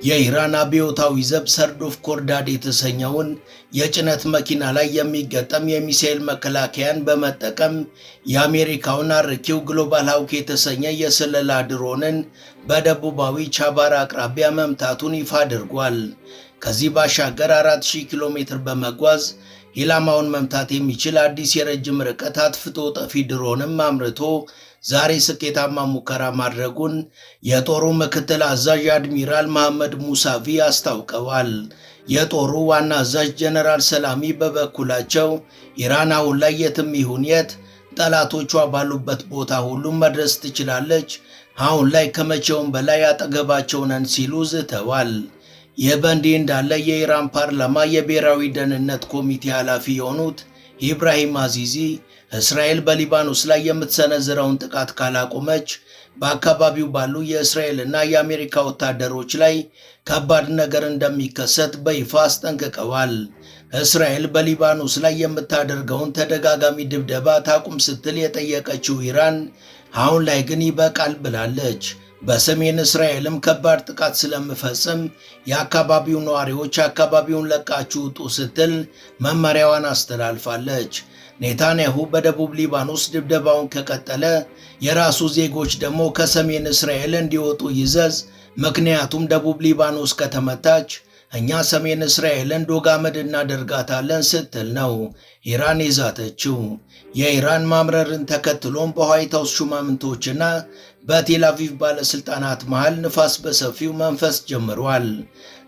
የኢራን አብዮታዊ ዘብ ሰርዶፍ ኮርዳድ የተሰኘውን የጭነት መኪና ላይ የሚገጠም የሚሳኤል መከላከያን በመጠቀም የአሜሪካውን አርኪው ግሎባል ሃውክ የተሰኘ የስለላ ድሮንን በደቡባዊ ቻባራ አቅራቢያ መምታቱን ይፋ አድርጓል። ከዚህ ባሻገር 4000 ኪሎ ሜትር በመጓዝ ኢላማውን መምታት የሚችል አዲስ የረጅም ርቀት አጥፍቶ ጠፊ ድሮንም አምርቶ ዛሬ ስኬታማ ሙከራ ማድረጉን የጦሩ ምክትል አዛዥ አድሚራል መሐመድ ሙሳቪ አስታውቀዋል። የጦሩ ዋና አዛዥ ጀነራል ሰላሚ በበኩላቸው ኢራን አሁን ላይ የትም ይሁን የት ጠላቶቿ ባሉበት ቦታ ሁሉ መድረስ ትችላለች፣ አሁን ላይ ከመቼውም በላይ አጠገባቸው ነን ሲሉ ዝተዋል። ይህ በእንዲህ እንዳለ የኢራን ፓርላማ የብሔራዊ ደህንነት ኮሚቴ ኃላፊ የሆኑት ኢብራሂም አዚዚ እስራኤል በሊባኖስ ላይ የምትሰነዝረውን ጥቃት ካላቆመች በአካባቢው ባሉ የእስራኤልና የአሜሪካ ወታደሮች ላይ ከባድ ነገር እንደሚከሰት በይፋ አስጠንቅቀዋል። እስራኤል በሊባኖስ ላይ የምታደርገውን ተደጋጋሚ ድብደባ ታቁም ስትል የጠየቀችው ኢራን አሁን ላይ ግን ይበቃል ብላለች። በሰሜን እስራኤልም ከባድ ጥቃት ስለምፈጽም የአካባቢው ነዋሪዎች አካባቢውን ለቃችሁ ውጡ ስትል መመሪያዋን አስተላልፋለች። ኔታንያሁ በደቡብ ሊባኖስ ድብደባውን ከቀጠለ የራሱ ዜጎች ደግሞ ከሰሜን እስራኤል እንዲወጡ ይዘዝ፣ ምክንያቱም ደቡብ ሊባኖስ ከተመታች እኛ ሰሜን እስራኤልን ዶጋመድ እናደርጋታለን ስትል ነው ኢራን የዛተችው። የኢራን ማምረርን ተከትሎም በዋይት ሃውስ ሹማምንቶችና በቴል አቪቭ ባለስልጣናት መሃል ንፋስ በሰፊው መንፈስ ጀምሯል።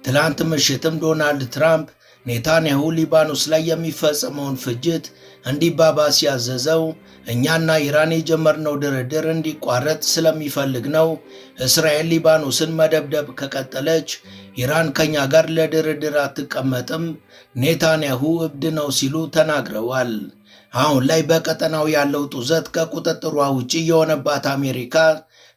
ትላንት ምሽትም ዶናልድ ትራምፕ ኔታንያሁ ሊባኖስ ላይ የሚፈጸመውን ፍጅት እንዲባባስ ያዘዘው እኛና ኢራን የጀመርነው ድርድር እንዲቋረጥ ስለሚፈልግ ነው። እስራኤል ሊባኖስን መደብደብ ከቀጠለች ኢራን ከኛ ጋር ለድርድር አትቀመጥም፣ ኔታንያሁ እብድ ነው ሲሉ ተናግረዋል። አሁን ላይ በቀጠናው ያለው ጡዘት ከቁጥጥሯ ውጪ የሆነባት አሜሪካ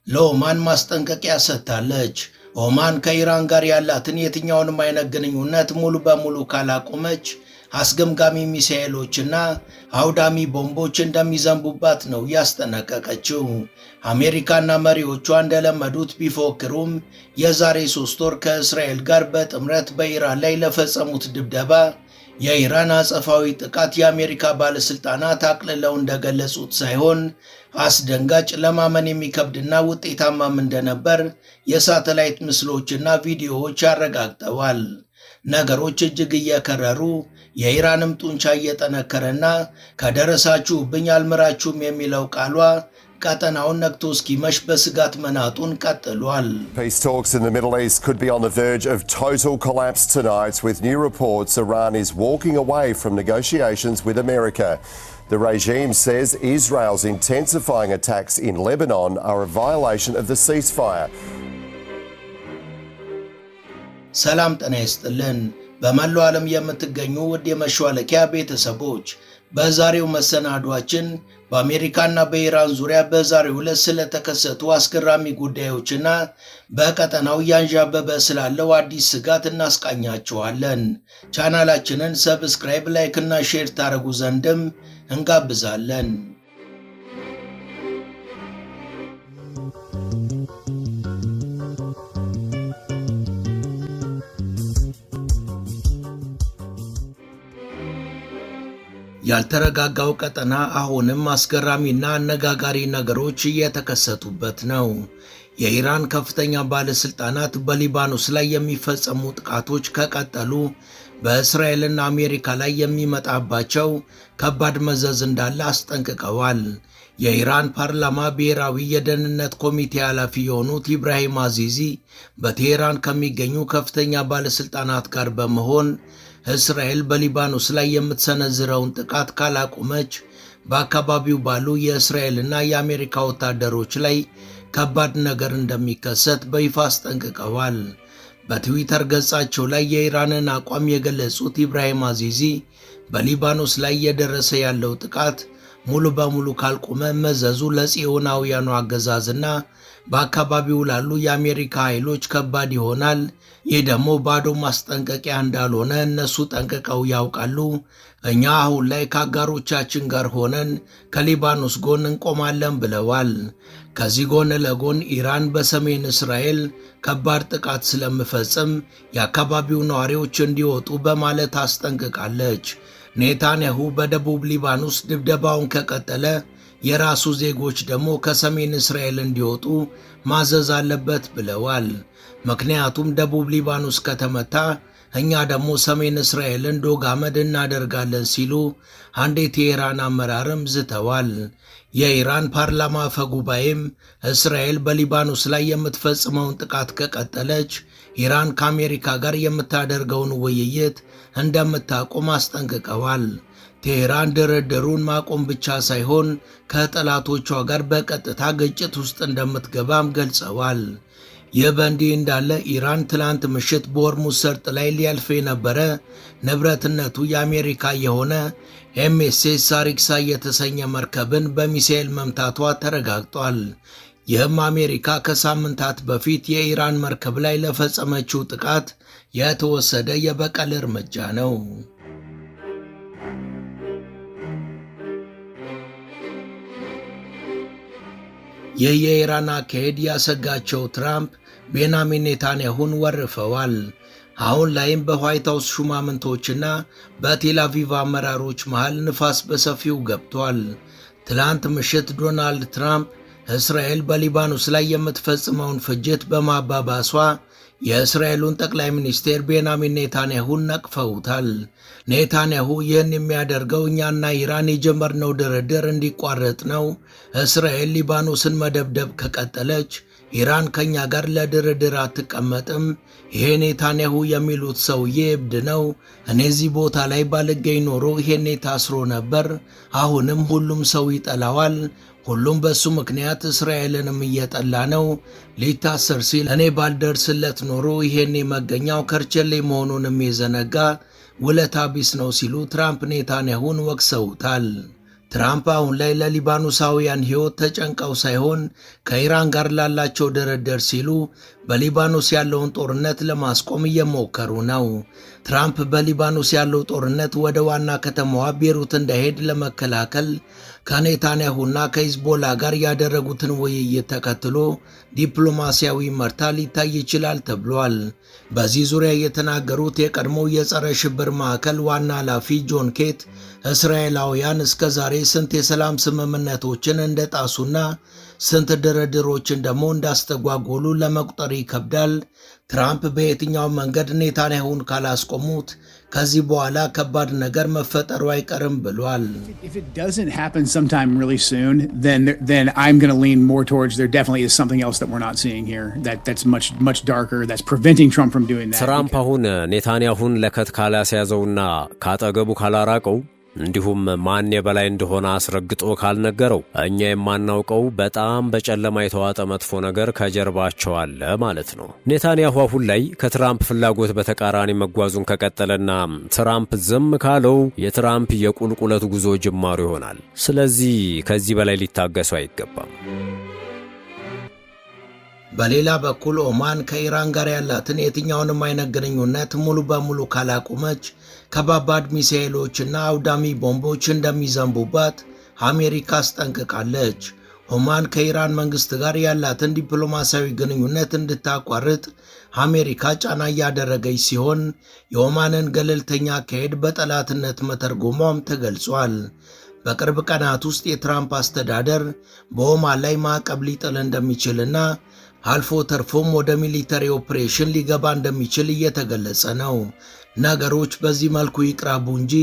ለኦማን ማስጠንቀቂያ ሰጥታለች። ኦማን ከኢራን ጋር ያላትን የትኛውንም አይነት ግንኙነት ሙሉ በሙሉ ካላቆመች አስገምጋሚ ሚሳኤሎችና አውዳሚ ቦምቦች እንደሚዘንቡባት ነው ያስጠነቀቀችው። አሜሪካና መሪዎቿ እንደለመዱት ቢፎክሩም የዛሬ 3 ወር ከእስራኤል ጋር በጥምረት በኢራን ላይ ለፈጸሙት ድብደባ የኢራን አጸፋዊ ጥቃት የአሜሪካ ባለስልጣናት አቅልለው እንደገለጹት ሳይሆን አስደንጋጭ፣ ለማመን የሚከብድና ውጤታማም እንደነበር የሳተላይት ምስሎችና ቪዲዮዎች አረጋግጠዋል። ነገሮች እጅግ እየከረሩ የኢራንም ጡንቻ እየጠነከረና ከደረሳችሁብኝ አልምራችሁም የሚለው ቃሏ ቀጠናውን ነክቶ እስኪመሽ በስጋት መናጡን ቀጥሏል። Peace talks in the Middle East could be on the verge of total collapse tonight, with new reports Iran is walking away from negotiations with America. The regime says Israel's intensifying attacks in Lebanon are a violation of the ceasefire. ሰላም ጤና ይስጥልን። በመላው ዓለም የምትገኙ ውድ የመሿለኪያ ቤተሰቦች በዛሬው መሰናዷችን በአሜሪካና በኢራን ዙሪያ በዛሬው ዕለት ስለተከሰቱ አስገራሚ ጉዳዮችና በቀጠናው ያንዣበበ ስላለው አዲስ ስጋት እናስቃኛችኋለን። ቻናላችንን ሰብስክራይብ፣ ላይክ እና ሼር ታደርጉ ዘንድም እንጋብዛለን። ያልተረጋጋው ቀጠና አሁንም አስገራሚና አነጋጋሪ ነገሮች እየተከሰቱበት ነው። የኢራን ከፍተኛ ባለስልጣናት በሊባኖስ ላይ የሚፈጸሙ ጥቃቶች ከቀጠሉ በእስራኤልና አሜሪካ ላይ የሚመጣባቸው ከባድ መዘዝ እንዳለ አስጠንቅቀዋል። የኢራን ፓርላማ ብሔራዊ የደህንነት ኮሚቴ ኃላፊ የሆኑት ኢብራሂም አዚዚ በቴህራን ከሚገኙ ከፍተኛ ባለስልጣናት ጋር በመሆን እስራኤል በሊባኖስ ላይ የምትሰነዝረውን ጥቃት ካላቆመች በአካባቢው ባሉ የእስራኤልና የአሜሪካ ወታደሮች ላይ ከባድ ነገር እንደሚከሰት በይፋ አስጠንቅቀዋል። በትዊተር ገጻቸው ላይ የኢራንን አቋም የገለጹት ኢብራሂም አዚዚ በሊባኖስ ላይ እየደረሰ ያለው ጥቃት ሙሉ በሙሉ ካልቆመ መዘዙ ለጽዮናውያኑ አገዛዝና በአካባቢው ላሉ የአሜሪካ ኃይሎች ከባድ ይሆናል። ይህ ደግሞ ባዶ ማስጠንቀቂያ እንዳልሆነ እነሱ ጠንቅቀው ያውቃሉ። እኛ አሁን ላይ ከአጋሮቻችን ጋር ሆነን ከሊባኖስ ጎን እንቆማለን ብለዋል። ከዚህ ጎን ለጎን ኢራን በሰሜን እስራኤል ከባድ ጥቃት ስለምፈጽም የአካባቢው ነዋሪዎች እንዲወጡ በማለት አስጠንቅቃለች። ኔታንያሁ በደቡብ ሊባኖስ ድብደባውን ከቀጠለ የራሱ ዜጎች ደግሞ ከሰሜን እስራኤል እንዲወጡ ማዘዝ አለበት ብለዋል። ምክንያቱም ደቡብ ሊባኖስ ከተመታ እኛ ደግሞ ሰሜን እስራኤልን ዶግ አመድ እናደርጋለን ሲሉ አንድ የቴሄራን አመራርም ዝተዋል። የኢራን ፓርላማ አፈ ጉባኤም እስራኤል በሊባኖስ ላይ የምትፈጽመውን ጥቃት ከቀጠለች ኢራን ከአሜሪካ ጋር የምታደርገውን ውይይት እንደምታቆም አስጠንቅቀዋል። ቴሄራን ድርድሩን ማቆም ብቻ ሳይሆን ከጠላቶቿ ጋር በቀጥታ ግጭት ውስጥ እንደምትገባም ገልጸዋል። ይህ በእንዲህ እንዳለ ኢራን ትላንት ምሽት በሆርሙዝ ሰርጥ ላይ ሊያልፍ የነበረ ንብረትነቱ የአሜሪካ የሆነ ኤምኤስኤስ ሳሪክሳ የተሰኘ መርከብን በሚሳኤል መምታቷ ተረጋግጧል። ይህም አሜሪካ ከሳምንታት በፊት የኢራን መርከብ ላይ ለፈጸመችው ጥቃት የተወሰደ የበቀል እርምጃ ነው። ይህ የኢራን አካሄድ ያሰጋቸው ትራምፕ ቤንያሚን ኔታንያሁን ወርፈዋል። አሁን ላይም በዋይት ሃውስ ሹማምንቶችና በቴል አቪቭ አመራሮች መሃል ንፋስ በሰፊው ገብቷል። ትላንት ምሽት ዶናልድ ትራምፕ እስራኤል በሊባኖስ ላይ የምትፈጽመውን ፍጅት በማባባሷ የእስራኤሉን ጠቅላይ ሚኒስቴር ቤንያሚን ኔታንያሁን ነቅፈውታል። ኔታንያሁ ይህን የሚያደርገው እኛና ኢራን የጀመርነው ድርድር እንዲቋረጥ ነው። እስራኤል ሊባኖስን መደብደብ ከቀጠለች ኢራን ከኛ ጋር ለድርድር አትቀመጥም። ይሄ ኔታንያሁ የሚሉት ሰውዬ እብድ ነው። እኔ እዚህ ቦታ ላይ ባልገኝ ኖሮ ይሄኔ ታስሮ ነበር። አሁንም ሁሉም ሰው ይጠላዋል። ሁሉም በሱ ምክንያት እስራኤልንም እየጠላ ነው። ሊታሰር ሲል እኔ ባልደርስለት ኖሮ ይሄኔ መገኛው ከርቸሌ መሆኑንም የዘነጋ ውለታ ቢስ ነው ሲሉ ትራምፕ ኔታንያሁን ወቅሰውታል። ትራምፕ አሁን ላይ ለሊባኖሳውያን ሕይወት ተጨንቀው ሳይሆን ከኢራን ጋር ላላቸው ድርድር ሲሉ በሊባኖስ ያለውን ጦርነት ለማስቆም እየሞከሩ ነው። ትራምፕ በሊባኖስ ያለው ጦርነት ወደ ዋና ከተማዋ ቤሩት እንዳይሄድ ለመከላከል ከኔታንያሁና ከሂዝቦላ ጋር ያደረጉትን ውይይት ተከትሎ ዲፕሎማሲያዊ መርታ ሊታይ ይችላል ተብሏል። በዚህ ዙሪያ የተናገሩት የቀድሞው የጸረ ሽብር ማዕከል ዋና ኃላፊ ጆን ኬት እስራኤላውያን እስከ ዛሬ ስንት የሰላም ስምምነቶችን እንደጣሱና ስንት ድርድሮችን ደግሞ እንዳስተጓጎሉ ለመቁጠር ይከብዳል። ትራምፕ በየትኛው መንገድ ኔታንያሁን ካላስቆሙት ከዚህ በኋላ ከባድ ነገር መፈጠሩ አይቀርም ብሏል። If it doesn't happen sometime really soon, then I'm going to lean more towards there definitely is something else that we're not seeing here that's much darker that's preventing Trump from doing that. ትራምፕ አሁን ኔታንያሁን ለከት ካላስያዘውና ካጠገቡ ካላራቀው እንዲሁም ማን የበላይ እንደሆነ አስረግጦ ካልነገረው እኛ የማናውቀው በጣም በጨለማ የተዋጠ መጥፎ ነገር ከጀርባቸው አለ ማለት ነው። ኔታንያሁ አሁን ላይ ከትራምፕ ፍላጎት በተቃራኒ መጓዙን ከቀጠለና ትራምፕ ዝም ካለው የትራምፕ የቁልቁለት ጉዞ ጅማሩ ይሆናል። ስለዚህ ከዚህ በላይ ሊታገሱ አይገባም። በሌላ በኩል ኦማን ከኢራን ጋር ያላትን የትኛውንም አይነት ግንኙነት ሙሉ በሙሉ ካላቆመች ከባባድ ሚሳኤሎችና አውዳሚ ቦምቦች እንደሚዘንቡባት አሜሪካ አስጠንቅቃለች። ኦማን ከኢራን መንግስት ጋር ያላትን ዲፕሎማሲያዊ ግንኙነት እንድታቋርጥ አሜሪካ ጫና እያደረገች ሲሆን የኦማንን ገለልተኛ አካሄድ በጠላትነት መተርጎሟም ተገልጿል። በቅርብ ቀናት ውስጥ የትራምፕ አስተዳደር በኦማን ላይ ማዕቀብ ሊጥል እንደሚችልና አልፎ ተርፎም ወደ ሚሊተሪ ኦፕሬሽን ሊገባ እንደሚችል እየተገለጸ ነው። ነገሮች በዚህ መልኩ ይቅራቡ እንጂ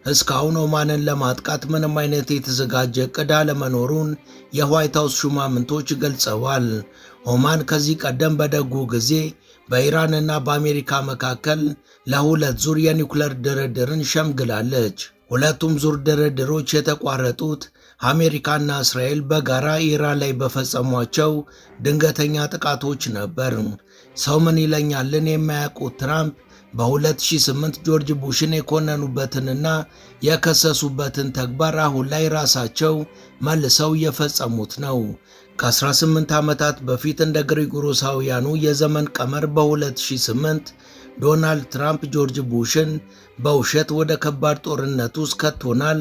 እስካሁን ኦማንን ለማጥቃት ምንም አይነት የተዘጋጀ ዕቅድ አለመኖሩን የዋይት ሃውስ ሹማምንቶች ገልጸዋል። ኦማን ከዚህ ቀደም በደጉ ጊዜ በኢራንና በአሜሪካ መካከል ለሁለት ዙር የኒውክለር ድርድርን ሸምግላለች። ሁለቱም ዙር ድርድሮች የተቋረጡት አሜሪካና እስራኤል በጋራ ኢራን ላይ በፈጸሟቸው ድንገተኛ ጥቃቶች ነበር። ሰው ምን ይለኛልን የማያውቁት ትራምፕ በ2008 ጆርጅ ቡሽን የኮነኑበትንና የከሰሱበትን ተግባር አሁን ላይ ራሳቸው መልሰው እየፈጸሙት ነው። ከ18 ዓመታት በፊት እንደ ግሪጎሮሳውያኑ የዘመን ቀመር በ2008 ዶናልድ ትራምፕ ጆርጅ ቡሽን በውሸት ወደ ከባድ ጦርነት ውስጥ ከቶናል፣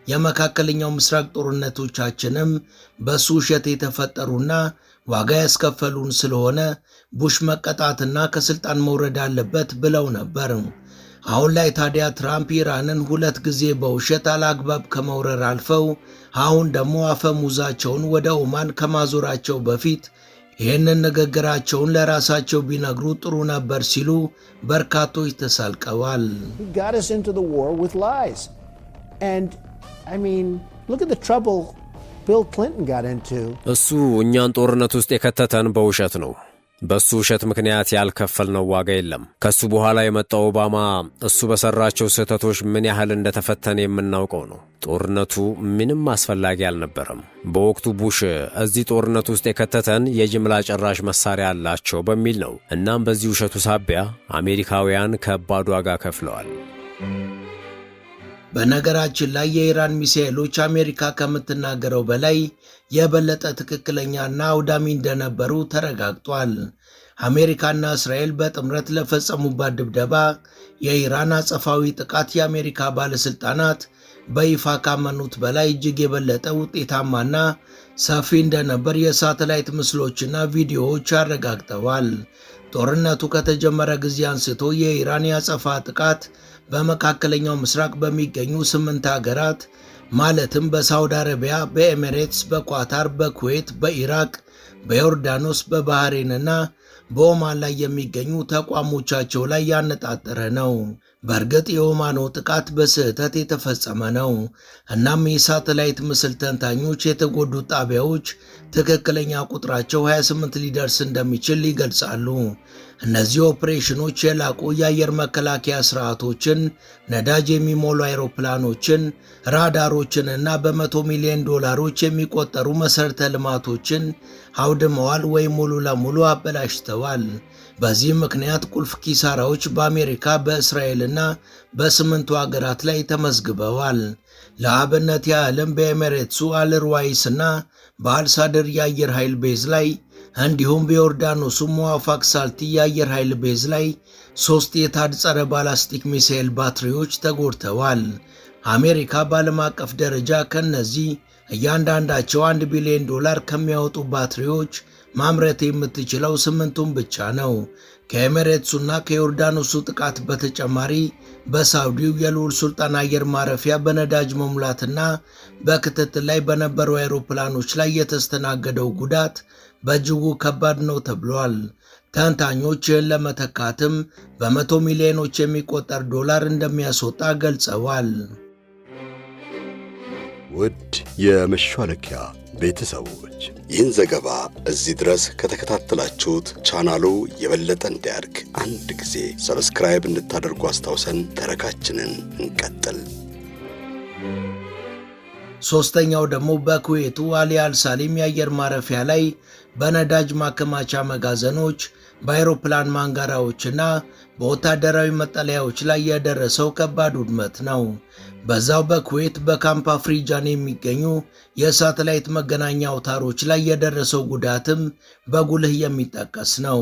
የመካከለኛው ምስራቅ ጦርነቶቻችንም በሱ ውሸት የተፈጠሩና ዋጋ ያስከፈሉን ስለሆነ ቡሽ መቀጣትና ከስልጣን መውረድ አለበት ብለው ነበር። አሁን ላይ ታዲያ ትራምፕ ኢራንን 2 ጊዜ በውሸት አላግባብ ከመውረር አልፈው አሁን ደግሞ አፈሙዛቸውን ወደ ኦማን ከማዞራቸው በፊት ይህንን ንግግራቸውን ለራሳቸው ቢነግሩ ጥሩ ነበር ሲሉ በርካቶች ተሳልቀዋል። እሱ እኛን ጦርነት ውስጥ የከተተን በውሸት ነው። በሱ ውሸት ምክንያት ያልከፈልነው ዋጋ የለም። ከሱ በኋላ የመጣው ኦባማ እሱ በሰራቸው ስህተቶች ምን ያህል እንደተፈተነ የምናውቀው ነው። ጦርነቱ ምንም አስፈላጊ አልነበረም። በወቅቱ ቡሽ እዚህ ጦርነት ውስጥ የከተተን የጅምላ ጨራሽ መሳሪያ አላቸው በሚል ነው። እናም በዚህ ውሸቱ ሳቢያ አሜሪካውያን ከባድ ዋጋ ከፍለዋል። በነገራችን ላይ የኢራን ሚሳኤሎች አሜሪካ ከምትናገረው በላይ የበለጠ ትክክለኛና አውዳሚ እንደነበሩ ተረጋግጧል። አሜሪካና እስራኤል በጥምረት ለፈጸሙባት ድብደባ የኢራን አጸፋዊ ጥቃት የአሜሪካ ባለሥልጣናት በይፋ ካመኑት በላይ እጅግ የበለጠ ውጤታማና ሰፊ እንደነበር የሳተላይት ምስሎችና ቪዲዮዎች አረጋግጠዋል። ጦርነቱ ከተጀመረ ጊዜ አንስቶ የኢራን የአጸፋ ጥቃት በመካከለኛው ምስራቅ በሚገኙ 8 ሀገራት ማለትም በሳውዲ አረቢያ፣ በኤሚሬትስ፣ በኳታር፣ በኩዌት፣ በኢራቅ፣ በዮርዳኖስ፣ በባህሬንና በኦማን ላይ የሚገኙ ተቋሞቻቸው ላይ ያነጣጠረ ነው። በእርግጥ የኦማኑ ጥቃት በስህተት የተፈጸመ ነው። እናም የሳተላይት ምስል ተንታኞች የተጎዱት ጣቢያዎች ትክክለኛ ቁጥራቸው 28 ሊደርስ እንደሚችል ይገልጻሉ። እነዚህ ኦፕሬሽኖች የላቁ የአየር መከላከያ ስርዓቶችን፣ ነዳጅ የሚሞሉ አይሮፕላኖችን፣ ራዳሮችን እና በ100 ሚሊዮን ዶላሮች የሚቆጠሩ መሠረተ ልማቶችን አውድመዋል ወይም ሙሉ ለሙሉ አበላሽተዋል። በዚህ ምክንያት ቁልፍ ኪሳራዎች በአሜሪካ፣ በእስራኤልና በ8ቱ ሀገራት ላይ ተመዝግበዋል። ለአብነት ያህልም በኤሚሬትሱ አልርዋይስ እና በአልሳድር የአየር ኃይል ቤዝ ላይ እንዲሁም በዮርዳኖሱ ሙዋፋቅ ሳልቲ የአየር ኃይል ቤዝ ላይ 3 የታድ ጸረ ባላስቲክ ሚሳኤል ባትሪዎች ተጎድተዋል። አሜሪካ በዓለም አቀፍ ደረጃ ከነዚህ እያንዳንዳቸው $1 ቢሊዮን ከሚያወጡ ባትሪዎች ማምረት የምትችለው 8ቱን ብቻ ነው። ከኤሚሬትሱና ከዮርዳኖሱ ጥቃት በተጨማሪ በሳውዲው የልዑል ሱልጣን አየር ማረፊያ በነዳጅ መሙላትና በክትትል ላይ በነበሩ አይሮፕላኖች ላይ የተስተናገደው ጉዳት በእጅጉ ከባድ ነው ተብሏል። ተንታኞች ይህን ለመተካትም በ100 ሚሊዮኖች የሚቆጠር ዶላር እንደሚያስወጣ ገልጸዋል። ውድ የመሿለኪያ ቤተሰቦች ይህን ዘገባ እዚህ ድረስ ከተከታተላችሁት ቻናሉ የበለጠ እንዲያድግ አንድ ጊዜ ሰብስክራይብ እንድታደርጉ አስታውሰን ተረካችንን እንቀጥል። ሶስተኛው ደግሞ በኩዌቱ አሊ አልሳሊም የአየር ማረፊያ ላይ በነዳጅ ማከማቻ መጋዘኖች፣ በአይሮፕላን ማንጋራዎችና በወታደራዊ መጠለያዎች ላይ የደረሰው ከባድ ውድመት ነው። በዛው በኩዌት በካምፕ አፍሪጃን የሚገኙ የሳተላይት መገናኛ አውታሮች ላይ የደረሰው ጉዳትም በጉልህ የሚጠቀስ ነው።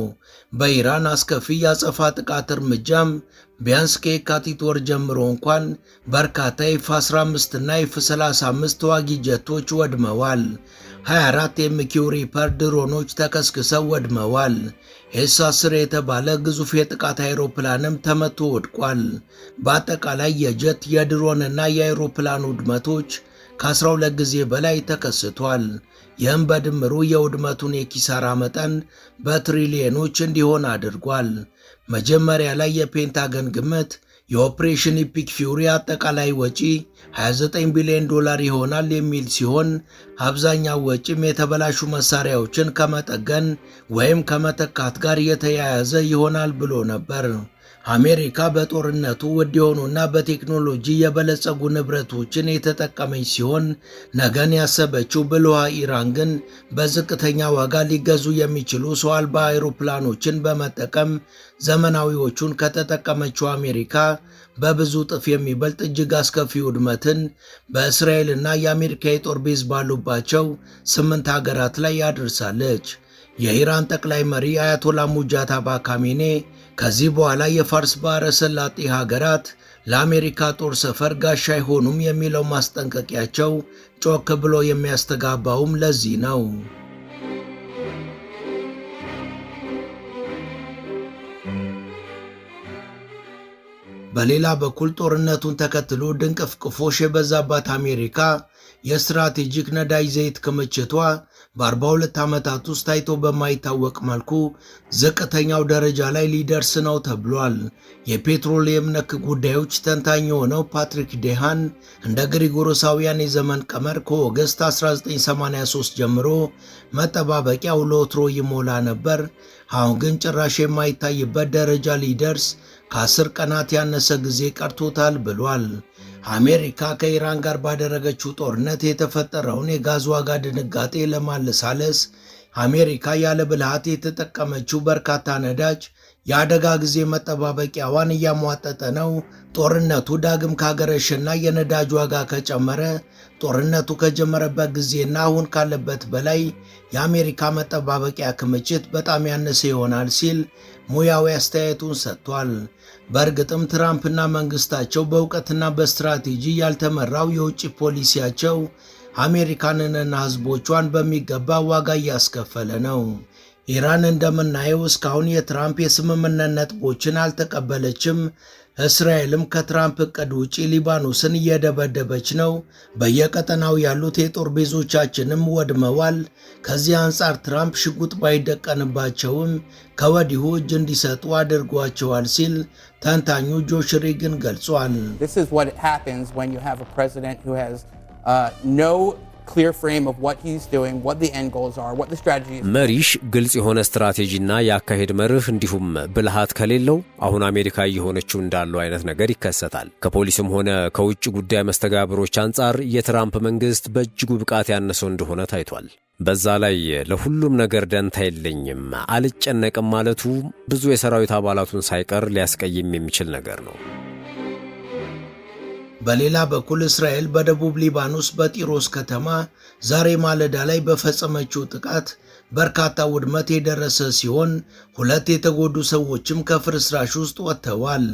በኢራን አስከፊ የአጸፋ ጥቃት እርምጃም ቢያንስ ከየካቲት ወር ጀምሮ እንኳን በርካታ ኤፍ-15 እና ኤፍ-35 ተዋጊ ጀቶች ወድመዋል። 24 የኤምኪው ሪፐር ድሮኖች ተከስክሰው ወድመዋል። ኤስ-10 የተባለ ግዙፍ የጥቃት አይሮፕላንም ተመቶ ወድቋል። በአጠቃላይ የጀት የድሮንና የአይሮፕላን ውድመቶች ከ12 ጊዜ በላይ ተከስቷል። ይህም በድምሩ የውድመቱን የኪሳራ መጠን በትሪሊየኖች እንዲሆን አድርጓል። መጀመሪያ ላይ የፔንታገን ግምት የኦፕሬሽን ኢፒክ ፊውሪ አጠቃላይ ወጪ $29 ቢሊዮን ይሆናል የሚል ሲሆን አብዛኛው ወጪም የተበላሹ መሳሪያዎችን ከመጠገን ወይም ከመተካት ጋር የተያያዘ ይሆናል ብሎ ነበር። አሜሪካ በጦርነቱ ውድ የሆኑና በቴክኖሎጂ የበለጸጉ ንብረቶችን የተጠቀመች ሲሆን ነገን ያሰበችው ብልሃ ኢራን ግን በዝቅተኛ ዋጋ ሊገዙ የሚችሉ ሰው አልባ አውሮፕላኖችን በመጠቀም ዘመናዊዎቹን ከተጠቀመችው አሜሪካ በብዙ እጥፍ የሚበልጥ እጅግ አስከፊ ውድመትን በእስራኤልና የአሜሪካ የጦር ቤዝ ባሉባቸው 8 ሀገራት ላይ ያደርሳለች። የኢራን ጠቅላይ መሪ አያቶላ ሙጃታባ ካሜኔ ከዚህ በኋላ የፋርስ ባሕረ ሰላጤ ሀገራት ለአሜሪካ ጦር ሰፈር ጋሻ አይሆኑም የሚለው ማስጠንቀቂያቸው ጮክ ብሎ የሚያስተጋባውም ለዚህ ነው። በሌላ በኩል ጦርነቱን ተከትሎ ድንቅፍቅፎሽ የበዛባት አሜሪካ የስትራቴጂክ ነዳጅ ዘይት ክምችቷ በ42 ዓመታት ውስጥ ታይቶ በማይታወቅ መልኩ ዝቅተኛው ደረጃ ላይ ሊደርስ ነው ተብሏል። የፔትሮሊየም ነክ ጉዳዮች ተንታኝ የሆነው ፓትሪክ ዴሃን እንደ ግሪጎሮሳውያን የዘመን ቀመር ከኦገስት 1983 ጀምሮ መጠባበቂያው ለወትሮ ይሞላ ነበር፣ አሁን ግን ጭራሽ የማይታይበት ደረጃ ሊደርስ ከ10 ቀናት ያነሰ ጊዜ ቀርቶታል ብሏል። አሜሪካ ከኢራን ጋር ባደረገችው ጦርነት የተፈጠረውን የጋዝ ዋጋ ድንጋጤ ለማለሳለስ አሜሪካ ያለ ብልሃት የተጠቀመችው በርካታ ነዳጅ የአደጋ ጊዜ መጠባበቂያዋን እያሟጠጠ ነው። ጦርነቱ ዳግም ካገረሸና የነዳጅ ዋጋ ከጨመረ ጦርነቱ ከጀመረበት ጊዜና አሁን ካለበት በላይ የአሜሪካ መጠባበቂያ ክምችት በጣም ያነሰ ይሆናል ሲል ሙያዊ አስተያየቱን ሰጥቷል። በእርግጥም ትራምፕና መንግስታቸው በእውቀትና በስትራቴጂ ያልተመራው የውጭ ፖሊሲያቸው አሜሪካንንና ህዝቦቿን በሚገባ ዋጋ እያስከፈለ ነው። ኢራን እንደምናየው እስካሁን የትራምፕ የስምምነት ነጥቦችን አልተቀበለችም። እስራኤልም ከትራምፕ እቅድ ውጪ ሊባኖስን እየደበደበች ነው። በየቀጠናው ያሉት የጦር ቤዞቻችንም ወድመዋል። ከዚህ አንጻር ትራምፕ ሽጉጥ ባይደቀንባቸውም ከወዲሁ እጅ እንዲሰጡ አድርጓቸዋል ሲል ተንታኙ ጆሽ ሪግን ገልጿል። This is what happens when you have a president who has no clear frame of what he's doing, what the end goals are, what the strategy is. መሪሽ ግልጽ የሆነ ስትራቴጂና ያካሄድ መርህ እንዲሁም ብልሃት ከሌለው አሁን አሜሪካ እየሆነችው እንዳለው አይነት ነገር ይከሰታል። ከፖሊስም ሆነ ከውጭ ጉዳይ መስተጋብሮች አንጻር የትራምፕ መንግስት በእጅጉ ብቃት ያነሰው እንደሆነ ታይቷል። በዛ ላይ ለሁሉም ነገር ደንታ የለኝም አልጨነቅም ማለቱ ብዙ የሰራዊት አባላቱን ሳይቀር ሊያስቀይም የሚችል ነገር ነው። በሌላ በኩል እስራኤል በደቡብ ሊባኖስ በጢሮስ ከተማ ዛሬ ማለዳ ላይ በፈጸመችው ጥቃት በርካታ ውድመት የደረሰ ሲሆን 2 የተጎዱ ሰዎችም ከፍርስራሽ ውስጥ ወጥተዋል።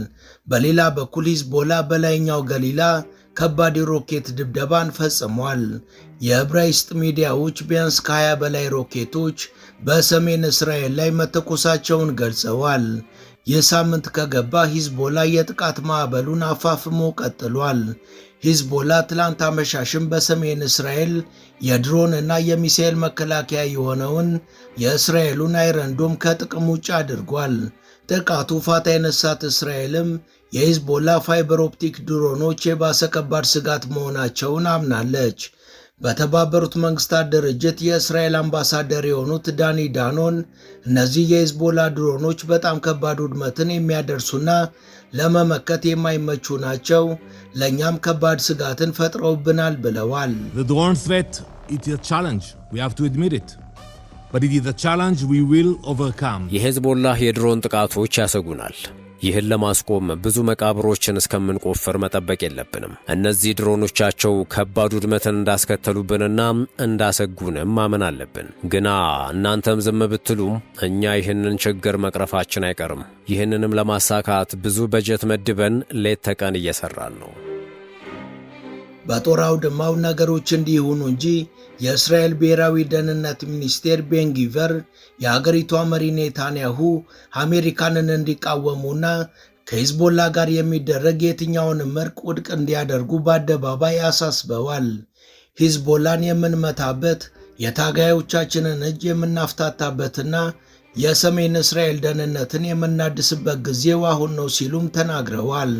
በሌላ በኩል ሂዝቦላ በላይኛው ገሊላ ከባድ ሮኬት ድብደባን ፈጽሟል። የዕብራይስጥ ሚዲያዎች ቢያንስ ከ20 በላይ ሮኬቶች በሰሜን እስራኤል ላይ መተኮሳቸውን ገልጸዋል። ይህ ሳምንት ከገባ ሂዝቦላ የጥቃት ማዕበሉን አፋፍሞ ቀጥሏል። ሂዝቦላ ትላንት አመሻሽም በሰሜን እስራኤል የድሮን እና የሚሳኤል መከላከያ የሆነውን የእስራኤሉን አይረንዶም ከጥቅም ውጭ አድርጓል። ጥቃቱ ፋታ የነሳት እስራኤልም የሂዝቦላ ፋይበር ኦፕቲክ ድሮኖች የባሰ ከባድ ስጋት መሆናቸውን አምናለች። በተባበሩት መንግስታት ድርጅት የእስራኤል አምባሳደር የሆኑት ዳኒ ዳኖን እነዚህ የሂዝቦላ ድሮኖች በጣም ከባድ ውድመትን የሚያደርሱና ለመመከት የማይመቹ ናቸው፣ ለእኛም ከባድ ስጋትን ፈጥረውብናል ብለዋል። The drone threat is a challenge. We have to admit it. But it is a challenge we will overcome. የሂዝቦላ የድሮን ጥቃቶች ያሰጉናል። ይህን ለማስቆም ብዙ መቃብሮችን እስከምንቆፍር መጠበቅ የለብንም። እነዚህ ድሮኖቻቸው ከባድ ውድመትን እንዳስከተሉብንና እንዳሰጉንም ማመን አለብን። ግና እናንተም ዝም ብትሉም እኛ ይህንን ችግር መቅረፋችን አይቀርም። ይህንንም ለማሳካት ብዙ በጀት መድበን ሌት ተቀን እየሰራን ነው። በጦር አውድማው ነገሮች እንዲሆኑ እንጂ የእስራኤል ብሔራዊ ደህንነት ሚኒስቴር ቤንጊቨር የአገሪቷ መሪ ኔታንያሁ አሜሪካንን እንዲቃወሙና ከሂዝቦላ ጋር የሚደረግ የትኛውንም እርቅ ውድቅ እንዲያደርጉ በአደባባይ አሳስበዋል። ሂዝቦላን የምንመታበት፣ የታጋዮቻችንን እጅ የምናፍታታበትና የሰሜን እስራኤል ደህንነትን የምናድስበት ጊዜው አሁን ነው ሲሉም ተናግረዋል።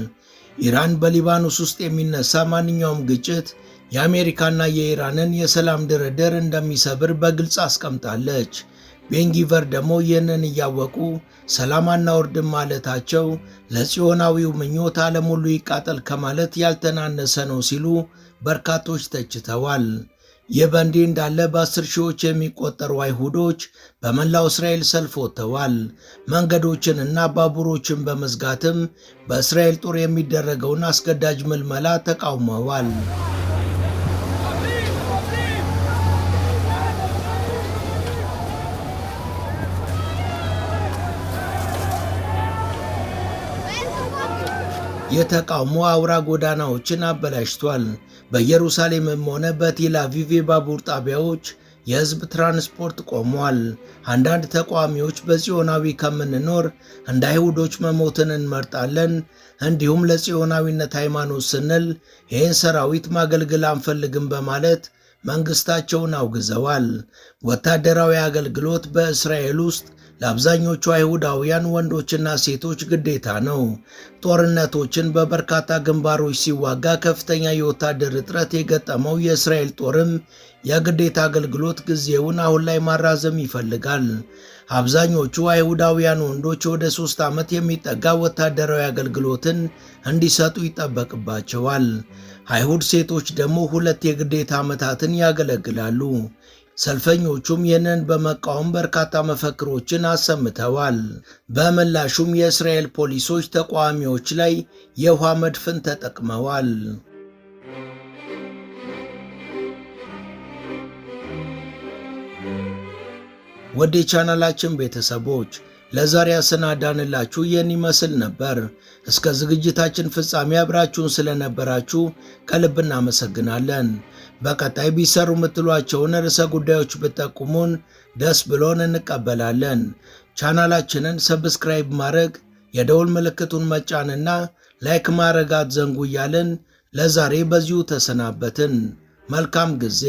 ኢራን በሊባኖስ ውስጥ የሚነሳ ማንኛውም ግጭት የአሜሪካና የኢራንን የሰላም ድርድር እንደሚሰብር በግልጽ አስቀምጣለች። ቤንጊቨር ደግሞ ይህንን እያወቁ ሰላም አናወርድም ማለታቸው ለጽዮናዊው ምኞት ዓለም ሁሉ ይቃጠል ከማለት ያልተናነሰ ነው ሲሉ በርካቶች ተችተዋል። ይህ በእንዲህ እንዳለ በ10 ሺዎች የሚቆጠሩ አይሁዶች በመላው እስራኤል ሰልፍ ወጥተዋል። መንገዶችን እና ባቡሮችን በመዝጋትም በእስራኤል ጦር የሚደረገውን አስገዳጅ ምልመላ ተቃውመዋል። የተቃውሞ አውራ ጎዳናዎችን አበላሽቷል። በኢየሩሳሌምም ሆነ በቴል አቪቭ የባቡር ጣቢያዎች የሕዝብ ትራንስፖርት ቆሟል። አንዳንድ ተቃዋሚዎች በጽዮናዊ ከምንኖር እንደ አይሁዶች መሞትን እንመርጣለን፣ እንዲሁም ለጽዮናዊነት ሃይማኖት ስንል ይህን ሰራዊት ማገልገል አንፈልግም በማለት መንግሥታቸውን አውግዘዋል። ወታደራዊ አገልግሎት በእስራኤል ውስጥ ለአብዛኞቹ አይሁዳውያን ወንዶችና ሴቶች ግዴታ ነው። ጦርነቶችን በበርካታ ግንባሮች ሲዋጋ ከፍተኛ የወታደር እጥረት የገጠመው የእስራኤል ጦርም የግዴታ አገልግሎት ጊዜውን አሁን ላይ ማራዘም ይፈልጋል። አብዛኞቹ አይሁዳውያን ወንዶች ወደ 3 ዓመት የሚጠጋ ወታደራዊ አገልግሎትን እንዲሰጡ ይጠበቅባቸዋል። አይሁድ ሴቶች ደግሞ 2 የግዴታ ዓመታትን ያገለግላሉ። ሰልፈኞቹም ይህንን በመቃወም በርካታ መፈክሮችን አሰምተዋል። በምላሹም የእስራኤል ፖሊሶች ተቃዋሚዎች ላይ የውሃ መድፍን ተጠቅመዋል። ወደ ቻናላችን ቤተሰቦች ለዛሬ ያሰናዳንላችሁ ይህን ይመስል ነበር። እስከ ዝግጅታችን ፍጻሜ አብራችሁን ስለነበራችሁ ከልብ እናመሰግናለን። በቀጣይ ቢሰሩ የምትሏቸውን ርዕሰ ጉዳዮች ብትጠቁሙን ደስ ብሎን እንቀበላለን። ቻናላችንን ሰብስክራይብ ማድረግ፣ የደውል ምልክቱን መጫንና ላይክ ማድረግ አትዘንጉ እያልን ለዛሬ በዚሁ ተሰናበትን። መልካም ጊዜ።